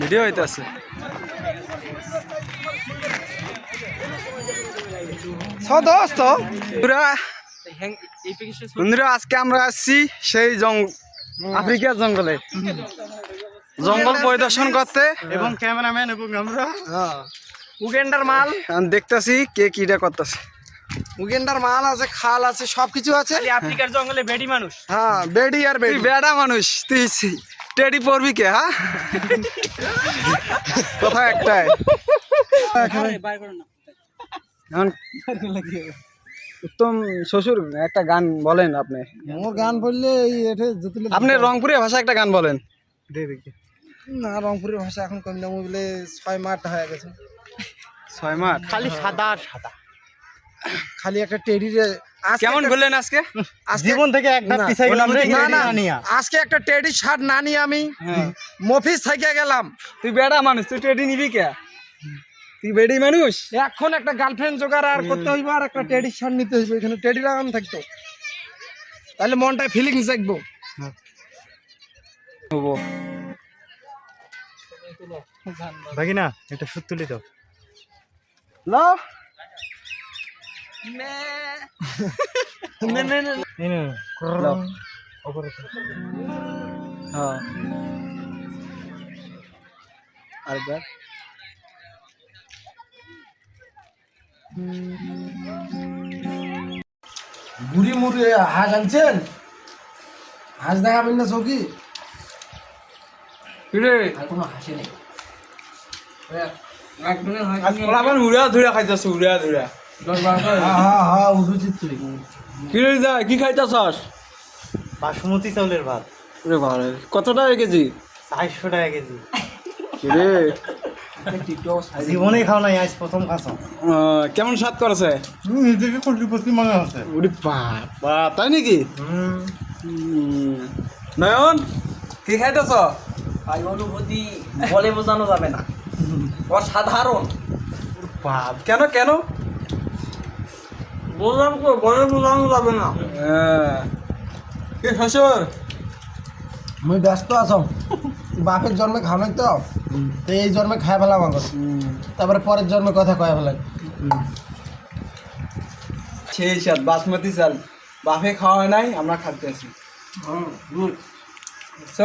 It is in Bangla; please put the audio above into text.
ভিডিও হইতেছে বন্ধুরা আজকে আমরা আসছি সেই আফ্রিকার জঙ্গলে জঙ্গল পরিদর্শন করতে এবং ক্যামেরাম্যান এবং আমরা উগেন্ডার মাল দেখতেছি কে কিটা করতেছে উগেন্ডার মাল আছে খাল আছে সবকিছু আছে আফ্রিকার জঙ্গলে বেডি মানুষ হ্যাঁ বেডি আর বেডি বেড়া মানুষ তুই টেডি পড়বি কে হ্যাঁ কথা একটাই উত্তম শ্বশুর একটা গান বলেন আপনি মোর গান বললে আপনি রংপুরের ভাষা একটা গান বলেন না রংপুরের ভাষা এখন কম না বলে 6 মাঠ হয়ে গেছে 6 মাঠ খালি সাদা আর সাদা খালি একটা টেডি কেমন বললেন আজকে জীবন থেকে একটা পিছাই গেলাম রে না আজকে একটা টেডি শার্ট না নিয়ে আমি মফিস থেকে গেলাম তুই বেড়া মানুষ তুই টেডি নিবি কে তুই বেডি মানুষ এখন একটা গার্লফ্রেন্ড জোগাড় আর করতে হইব আর একটা টেডি শার্ট নিতে হইব এখানে টেডি লাগানো থাকতো তাহলে মনটা ফিলিংস দেখবো ভাগি না এটা সুত তুলি দাও লো আরেকবার বুড়ি মুড়ি হাঁস আনছেন হাঁস দেখাবেন না চৌকি আর কোনো হাসি নেই উড়া ধুরা খাইতেছে উড়া ধুরা হ্যাঁ উঠুছিস তুই কি রে যা কি খাইতেছস বাসমতি চাউলের ভাত ওরে ভালো কত টাকা কেজি 400 টাকা কেজি কি রে জীবনে খাও নাই আজ প্রথম খাসো কেমন স্বাদ করেছে নিজেকে কোটিপতি মনে হচ্ছে ওরে বাবা তাই নাকি নয়ন কি খাইতেছ ভাই অনুভূতি বলে বোঝানো যাবে না অসাধারণ বাপ কেন কেন বলে বোঝানো যাবে না কে শ্বশুর মুই ব্যস্ত আছো বাপের জন্মে খাও নাই তো এই জন্মে খাই ফেলা মাংস তারপরে পরের জন্মে কথা কয়ে ফেলেন সেই সাত বাসমতি চাল বাপে খাওয়া হয় নাই আমরা খাইতে আছি চ